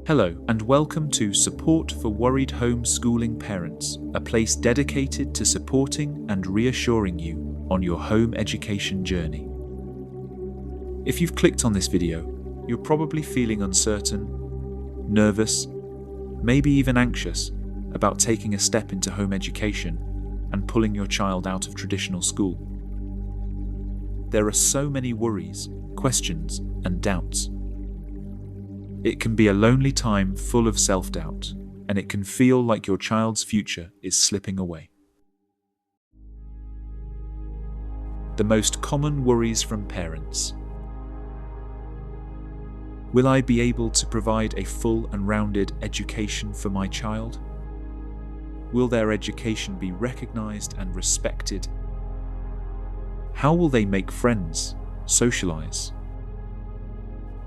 Hello, and welcome to Support for Worried Homeschooling Parents, a place dedicated to supporting and reassuring you on your home education journey. If you've clicked on this video, you're probably feeling uncertain, nervous, maybe even anxious about taking a step into home education and pulling your child out of traditional school. There are so many worries, questions, and doubts. It can be a lonely time full of self-doubt, and it can feel like your child's future is slipping away. The most common worries from parents. Will I be able to provide a full and rounded education for my child? Will their education be recognized and respected? How will they make friends, socialize?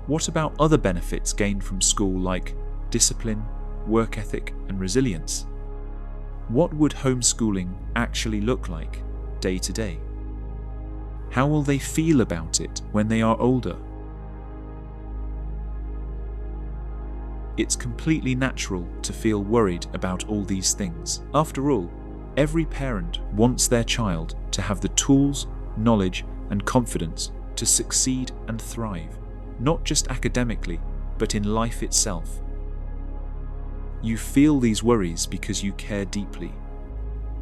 What about other benefits gained from school like discipline, work ethic, and resilience? What would homeschooling actually look like day to day? How will they feel about it when they are older? It's completely natural to feel worried about all these things. After all, every parent wants their child to have the tools, knowledge, and confidence to succeed and thrive. Not just academically, but in life itself. You feel these worries because you care deeply,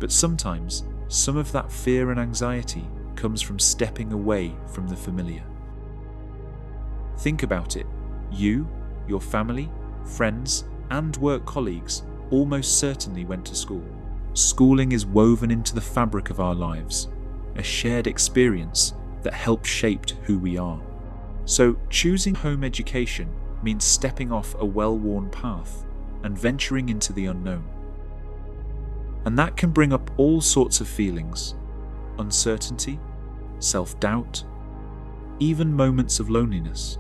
but sometimes some of that fear and anxiety comes from stepping away from the familiar. Think about it. You, your family, friends, and work colleagues almost certainly went to school. Schooling is woven into the fabric of our lives, a shared experience that helps shape who we are. So choosing home education means stepping off a well-worn path and venturing into the unknown. And that can bring up all sorts of feelings: uncertainty, self-doubt, even moments of loneliness.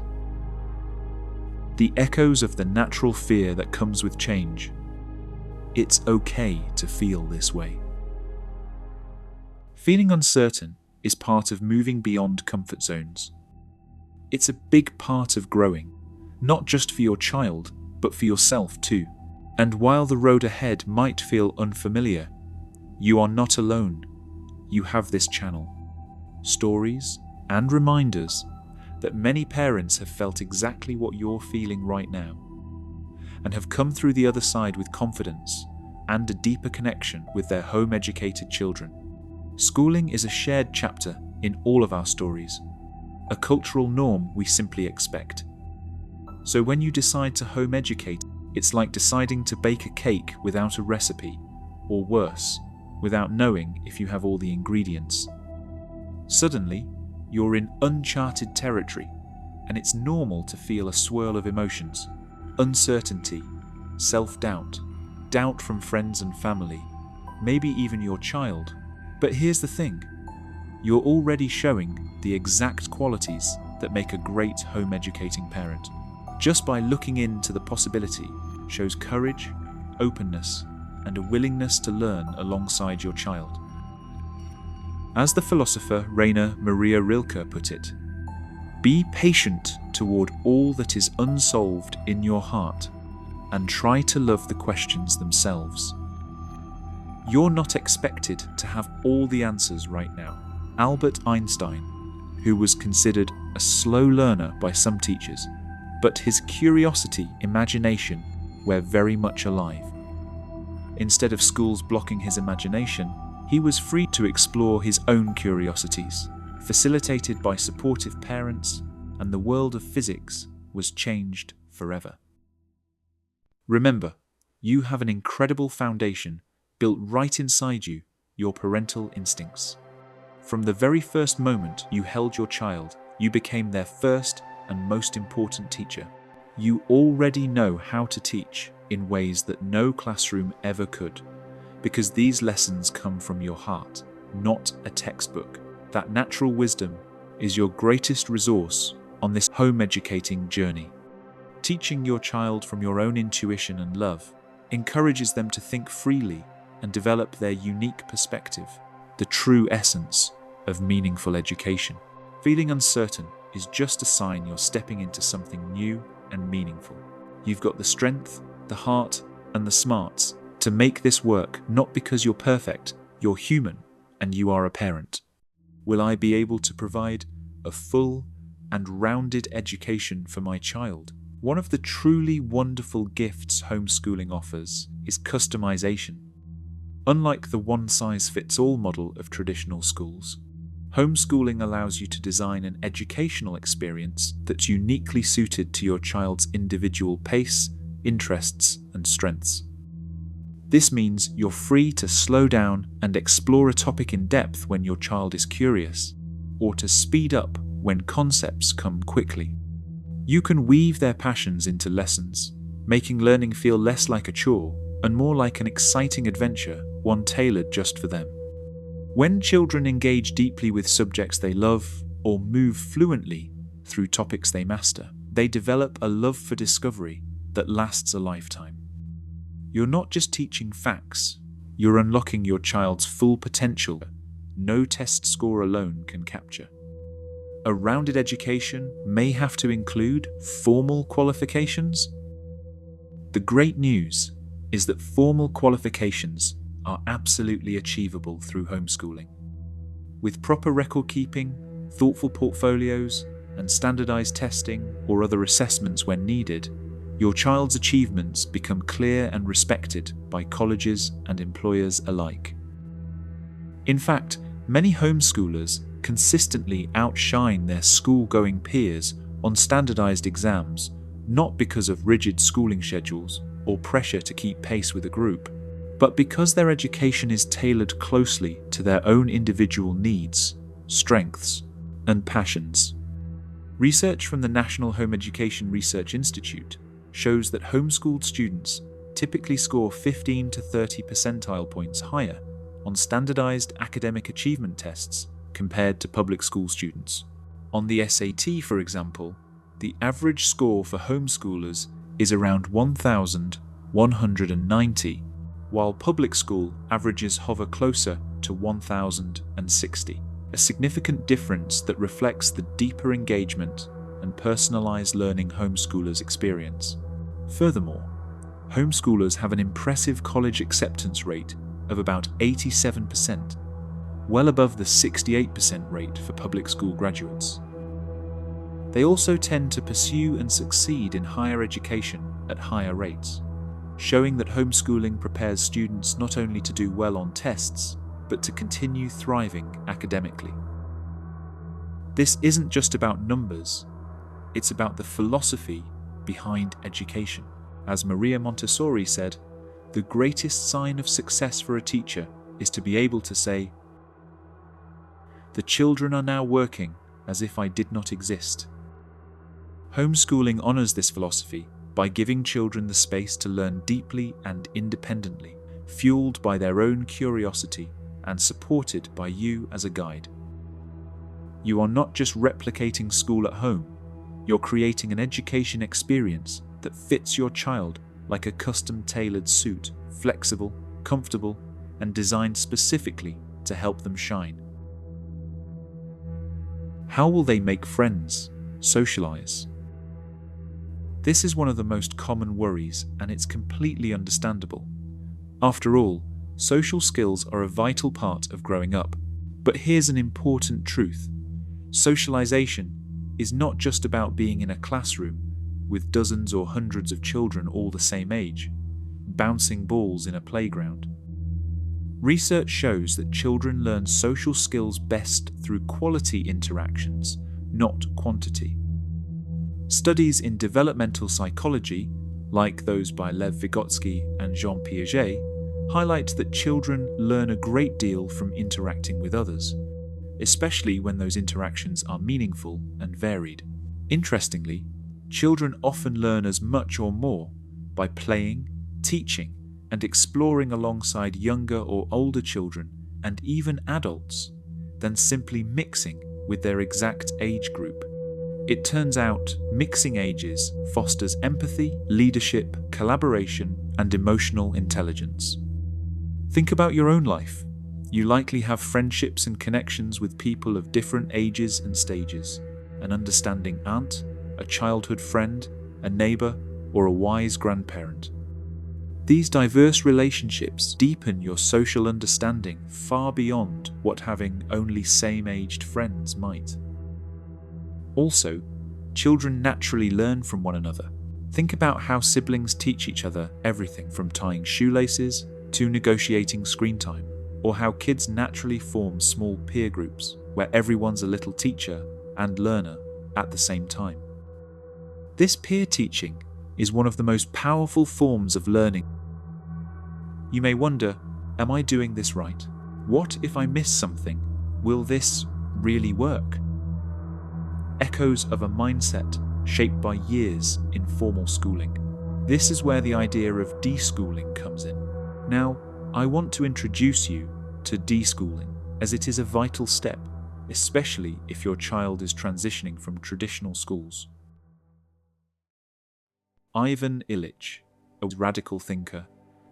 The echoes of the natural fear that comes with change. It's okay to feel this way. Feeling uncertain is part of moving beyond comfort zones. It's a big part of growing, not just for your child, but for yourself too. And while the road ahead might feel unfamiliar, you are not alone. You have this channel, stories and reminders that many parents have felt exactly what you're feeling right now, and have come through the other side with confidence and a deeper connection with their home-educated children. Schooling is a shared chapter in all of our stories, a cultural norm we simply expect. So when you decide to home educate, it's like deciding to bake a cake without a recipe, or worse, without knowing if you have all the ingredients. Suddenly, you're in uncharted territory, and it's normal to feel a swirl of emotions: uncertainty, self-doubt, doubt from friends and family, maybe even your child. But here's the thing. You're already showing the exact qualities that make a great home educating parent. Just by looking into the possibility shows courage, openness, and a willingness to learn alongside your child. As the philosopher Rainer Maria Rilke put it, be patient toward all that is unsolved in your heart, and try to love the questions themselves. You're not expected to have all the answers right now. Albert Einstein, who was considered a slow learner by some teachers, but his curiosity, imagination were very much alive. Instead of schools blocking his imagination, he was free to explore his own curiosities, facilitated by supportive parents, and the world of physics was changed forever. Remember, you have an incredible foundation built right inside you, your parental instincts. From the very first moment you held your child, you became their first and most important teacher. You already know how to teach in ways that no classroom ever could, because these lessons come from your heart, not a textbook. That natural wisdom is your greatest resource on this home educating journey. Teaching your child from your own intuition and love encourages them to think freely and develop their unique perspective, the true essence of meaningful education. Feeling uncertain is just a sign you're stepping into something new and meaningful. You've got the strength, the heart, and the smarts to make this work, not because you're perfect, you're human, and you are a parent. Will I be able to provide a full and rounded education for my child? One of the truly wonderful gifts homeschooling offers is customization. Unlike the one-size-fits-all model of traditional schools, homeschooling allows you to design an educational experience that's uniquely suited to your child's individual pace, interests, and strengths. This means you're free to slow down and explore a topic in depth when your child is curious, or to speed up when concepts come quickly. You can weave their passions into lessons, making learning feel less like a chore and more like an exciting adventure, one tailored just for them. When children engage deeply with subjects they love or move fluently through topics they master, they develop a love for discovery that lasts a lifetime. You're not just teaching facts, you're unlocking your child's full potential no test score alone can capture. A rounded education may have to include formal qualifications. The great news is that formal qualifications are absolutely achievable through homeschooling. With proper record keeping, thoughtful portfolios, and standardized testing or other assessments when needed, your child's achievements become clear and respected by colleges and employers alike. In fact, many homeschoolers consistently outshine their school-going peers on standardized exams, not because of rigid schooling schedules or pressure to keep pace with a group, but because their education is tailored closely to their own individual needs, strengths, and passions. Research from the National Home Education Research Institute shows that homeschooled students typically score 15 to 30 percentile points higher on standardized academic achievement tests compared to public school students. On the SAT, for example, the average score for homeschoolers is around 1,190, while public school averages hover closer to 1,060, a significant difference that reflects the deeper engagement and personalized learning homeschoolers experience. Furthermore, homeschoolers have an impressive college acceptance rate of about 87%, well above the 68% rate for public school graduates. They also tend to pursue and succeed in higher education at higher rates, showing that homeschooling prepares students not only to do well on tests, but to continue thriving academically. This isn't just about numbers, it's about the philosophy behind education. As Maria Montessori said, the greatest sign of success for a teacher is to be able to say, "The children are now working as if I did not exist." Homeschooling honors this philosophy by giving children the space to learn deeply and independently, fueled by their own curiosity and supported by you as a guide. You are not just replicating school at home, you're creating an education experience that fits your child like a custom-tailored suit, flexible, comfortable, and designed specifically to help them shine. How will they make friends, socialize? This is one of the most common worries, and it's completely understandable. After all, social skills are a vital part of growing up. But here's an important truth. Socialization is not just about being in a classroom with dozens or hundreds of children all the same age, bouncing balls in a playground. Research shows that children learn social skills best through quality interactions, not quantity. Studies in developmental psychology, like those by Lev Vygotsky and Jean Piaget, highlight that children learn a great deal from interacting with others, especially when those interactions are meaningful and varied. Interestingly, children often learn as much or more by playing, teaching, and exploring alongside younger or older children and even adults than simply mixing with their exact age group. It turns out mixing ages fosters empathy, leadership, collaboration, and emotional intelligence. Think about your own life. You likely have friendships and connections with people of different ages and stages. An understanding aunt, a childhood friend, a neighbor, or a wise grandparent. These diverse relationships deepen your social understanding far beyond what having only same-aged friends might. Also, children naturally learn from one another. Think about how siblings teach each other everything from tying shoelaces to negotiating screen time, or how kids naturally form small peer groups where everyone's a little teacher and learner at the same time. This peer teaching is one of the most powerful forms of learning. You may wonder, am I doing this right? What if I miss something? Will this really work? Echoes of a mindset shaped by years in formal schooling. This is where the idea of DeSchooling comes in. Now, I want to introduce you to DeSchooling, as it is a vital step, especially if your child is transitioning from traditional schools. Ivan Illich, a radical thinker,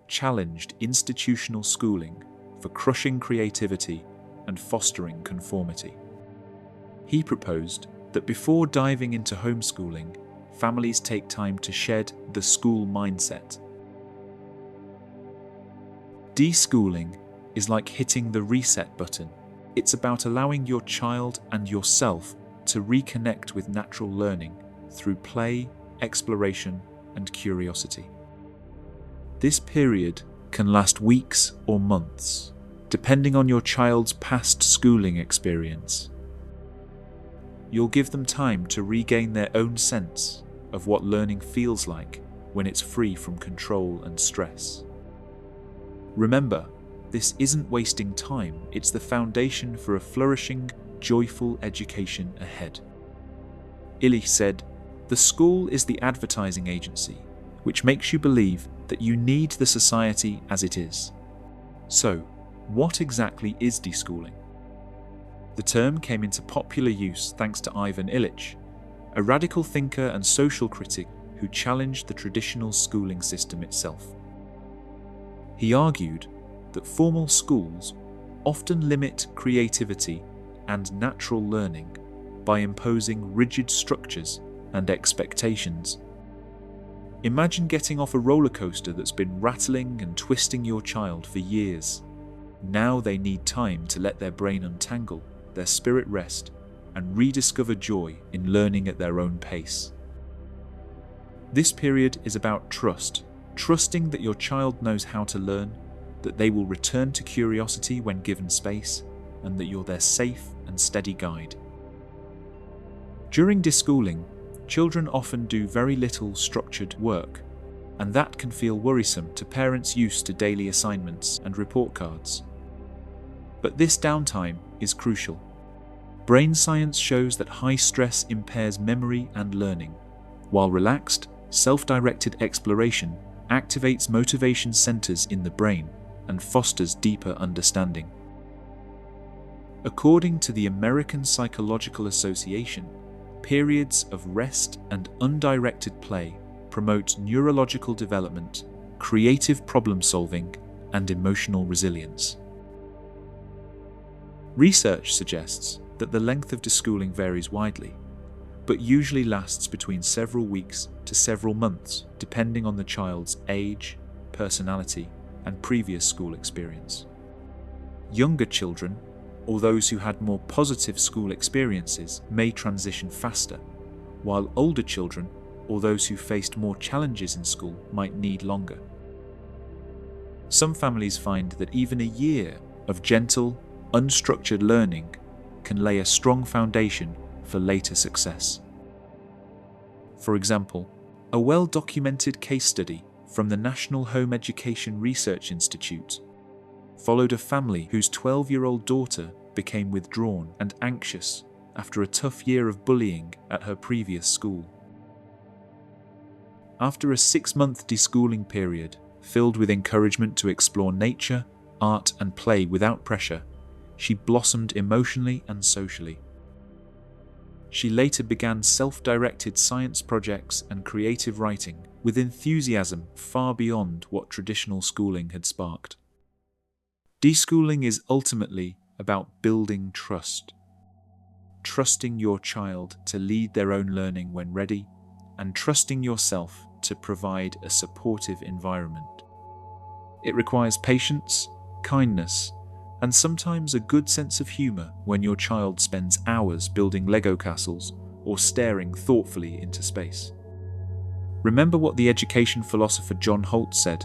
challenged institutional schooling for crushing creativity and fostering conformity. He proposed that before diving into homeschooling, families take time to shed the school mindset. DeSchooling is like hitting the reset button. It's about allowing your child and yourself to reconnect with natural learning through play, exploration, and curiosity. This period can last weeks or months, depending on your child's past schooling experience. You'll give them time to regain their own sense of what learning feels like when it's free from control and stress. Remember, this isn't wasting time, it's the foundation for a flourishing, joyful education ahead. Illich said, "The school is the advertising agency, which makes you believe that you need the society as it is." So, what exactly is DeSchooling? The term came into popular use thanks to Ivan Illich, a radical thinker and social critic who challenged the traditional schooling system itself. He argued that formal schools often limit creativity and natural learning by imposing rigid structures and expectations. Imagine getting off a roller coaster that's been rattling and twisting your child for years. Now they need time to let their brain untangle, their spirit rest, and rediscover joy in learning at their own pace. This period is about trust, trusting that your child knows how to learn, that they will return to curiosity when given space, and that you're their safe and steady guide. During DeSchooling, children often do very little structured work, and that can feel worrisome to parents used to daily assignments and report cards. But this downtime is crucial. Brain science shows that high stress impairs memory and learning, while relaxed, self-directed exploration activates motivation centers in the brain and fosters deeper understanding. According to the American Psychological Association, periods of rest and undirected play promote neurological development, creative problem-solving, and emotional resilience. Research suggests that the length of DeSchooling varies widely, but usually lasts between several weeks to several months, depending on the child's age, personality, and previous school experience. Younger children, or those who had more positive school experiences, may transition faster, while older children, or those who faced more challenges in school, might need longer. Some families find that even a year of gentle, unstructured learning can lay a strong foundation for later success. For example, a well-documented case study from the National Home Education Research Institute followed a family whose 12-year-old daughter became withdrawn and anxious after a tough year of bullying at her previous school. After a 6-month DeSchooling period filled with encouragement to explore nature, art, and play without pressure, she blossomed emotionally and socially. She later began self-directed science projects and creative writing with enthusiasm far beyond what traditional schooling had sparked. DeSchooling is ultimately about building trust. Trusting your child to lead their own learning when ready, and trusting yourself to provide a supportive environment. It requires patience, kindness, and sometimes a good sense of humor when your child spends hours building Lego castles or staring thoughtfully into space. Remember what the education philosopher John Holt said: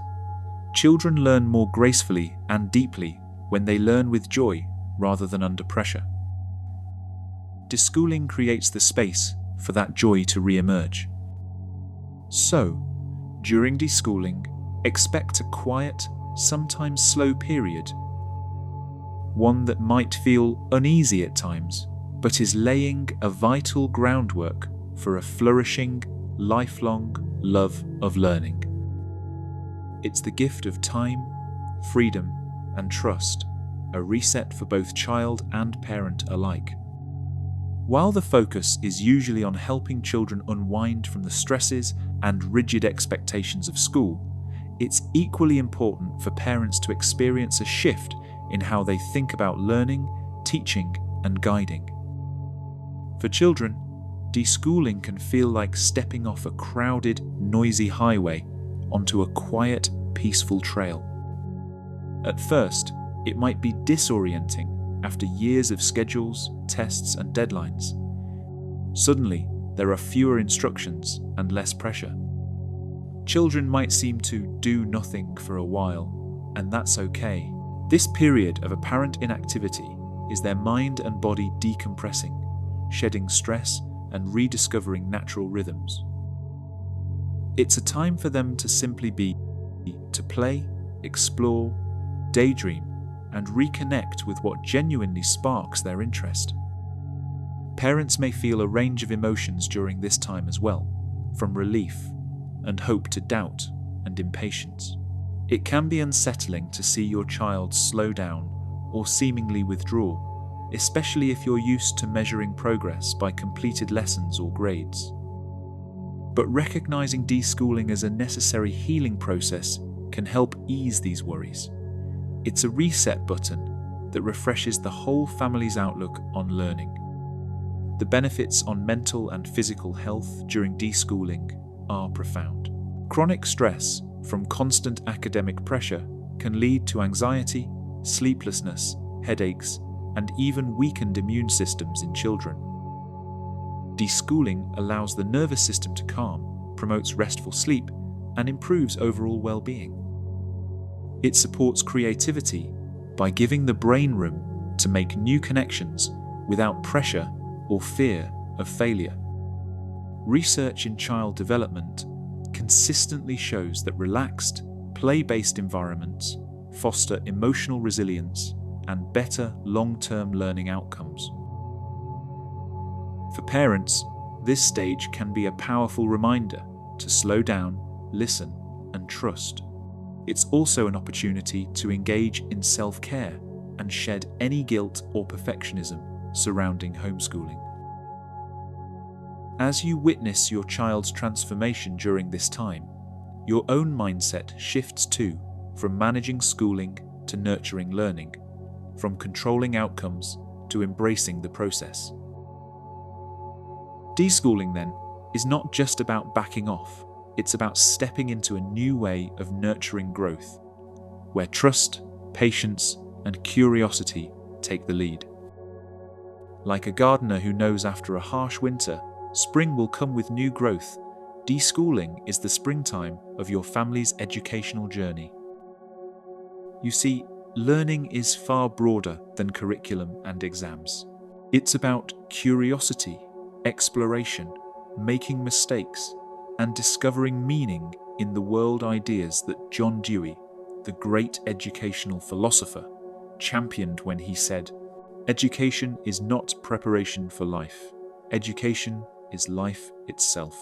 "Children learn more gracefully and deeply when they learn with joy rather than under pressure." DeSchooling creates the space for that joy to re-emerge. So, during DeSchooling, expect a quiet, sometimes slow period, one that might feel uneasy at times, but is laying a vital groundwork for a flourishing, lifelong love of learning. It's the gift of time, freedom, and trust, a reset for both child and parent alike. While the focus is usually on helping children unwind from the stresses and rigid expectations of school, it's equally important for parents to experience a shift in how they think about learning, teaching, and guiding. For children, DeSchooling can feel like stepping off a crowded, noisy highway onto a quiet, peaceful trail. At first, it might be disorienting after years of schedules, tests, and deadlines. Suddenly, there are fewer instructions and less pressure. Children might seem to do nothing for a while, and that's okay. This period of apparent inactivity is their mind and body decompressing, shedding stress and rediscovering natural rhythms. It's a time for them to simply be, to play, explore, daydream, and reconnect with what genuinely sparks their interest. Parents may feel a range of emotions during this time as well, from relief and hope to doubt and impatience. It can be unsettling to see your child slow down or seemingly withdraw, especially if you're used to measuring progress by completed lessons or grades. But recognizing DeSchooling as a necessary healing process can help ease these worries. It's a reset button that refreshes the whole family's outlook on learning. The benefits on mental and physical health during DeSchooling are profound. Chronic stress from constant academic pressure can lead to anxiety, sleeplessness, headaches, and even weakened immune systems in children. DeSchooling allows the nervous system to calm, promotes restful sleep, and improves overall well-being. It supports creativity by giving the brain room to make new connections without pressure or fear of failure. Research in child development consistently shows that relaxed, play-based environments foster emotional resilience and better long-term learning outcomes. For parents, this stage can be a powerful reminder to slow down, listen, and trust. It's also an opportunity to engage in self-care and shed any guilt or perfectionism surrounding homeschooling. As you witness your child's transformation during this time, your own mindset shifts too, from managing schooling to nurturing learning, from controlling outcomes to embracing the process. DeSchooling, then, is not just about backing off. It's about stepping into a new way of nurturing growth, where trust, patience, and curiosity take the lead. Like a gardener who knows after a harsh winter, spring will come with new growth, DeSchooling is the springtime of your family's educational journey. You see, learning is far broader than curriculum and exams. It's about curiosity, exploration, making mistakes, and discovering meaning in the world ideas that John Dewey, the great educational philosopher, championed when he said, "Education is not preparation for life. Education is life itself."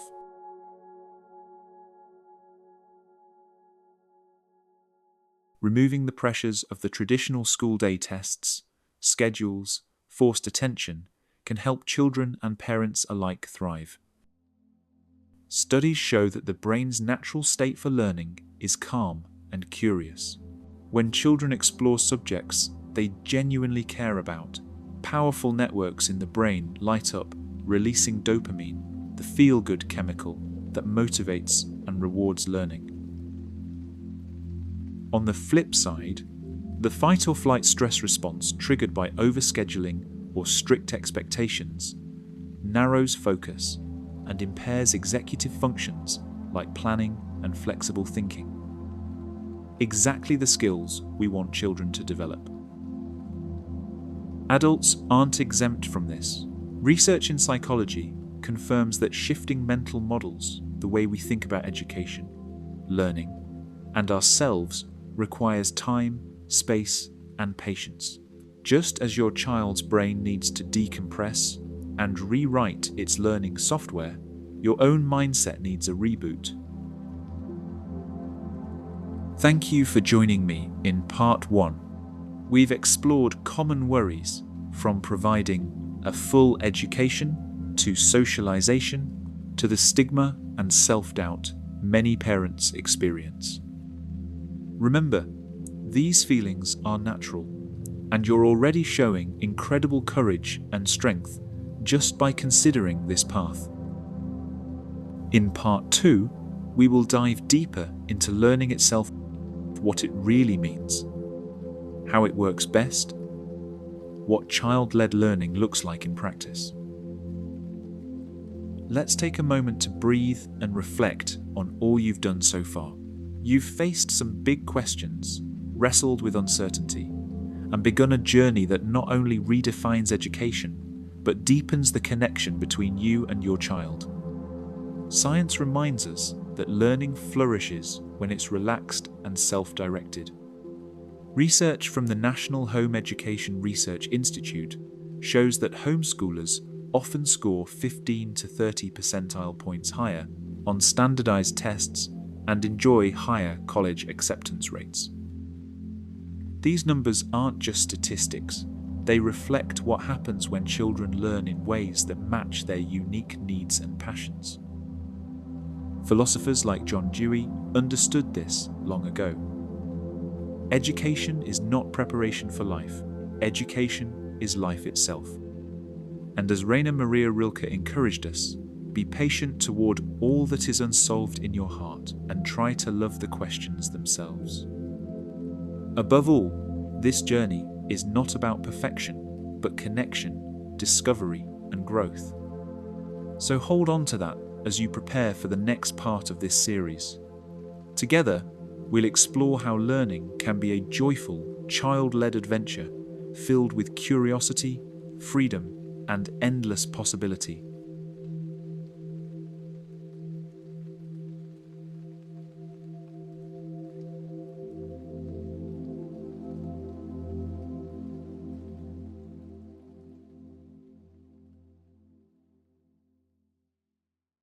Removing the pressures of the traditional school day tests, schedules, forced attention can help children and parents alike thrive. Studies show that the brain's natural state for learning is calm and curious. When children explore subjects they genuinely care about, powerful networks in the brain light up, releasing dopamine, the feel-good chemical, that motivates and rewards learning. On the flip side, the fight or flight stress response triggered by overscheduling or strict expectations narrows focus and impairs executive functions like planning and flexible thinking. Exactly the skills we want children to develop. Adults aren't exempt from this. Research in psychology confirms that shifting mental models, the way we think about education, learning, and ourselves, requires time, space, and patience. Just as your child's brain needs to decompress and rewrite its learning software, your own mindset needs a reboot. Thank you for joining me in Part 1. We've explored common worries, from providing a full education to socialization to the stigma and self-doubt many parents experience. Remember, these feelings are natural, and you're already showing incredible courage and strength just by considering this path. In Part 2, we will dive deeper into learning itself, what it really means, how it works best, what child-led learning looks like in practice. Let's take a moment to breathe and reflect on all you've done so far. You've faced some big questions, wrestled with uncertainty, and begun a journey that not only redefines education, but deepens the connection between you and your child. Science reminds us that learning flourishes when it's relaxed and self-directed. Research from the National Home Education Research Institute shows that homeschoolers often score 15 to 30 percentile points higher on standardized tests and enjoy higher college acceptance rates. These numbers aren't just statistics, they reflect what happens when children learn in ways that match their unique needs and passions. Philosophers like John Dewey understood this long ago. Education is not preparation for life, education is life itself. And as Rainer Maria Rilke encouraged us, be patient toward all that is unsolved in your heart and try to love the questions themselves. Above all, this journey is not about perfection, but connection, discovery, and growth. So hold on to that as you prepare for the next part of this series. Together, we'll explore how learning can be a joyful, child-led adventure filled with curiosity, freedom, and endless possibility.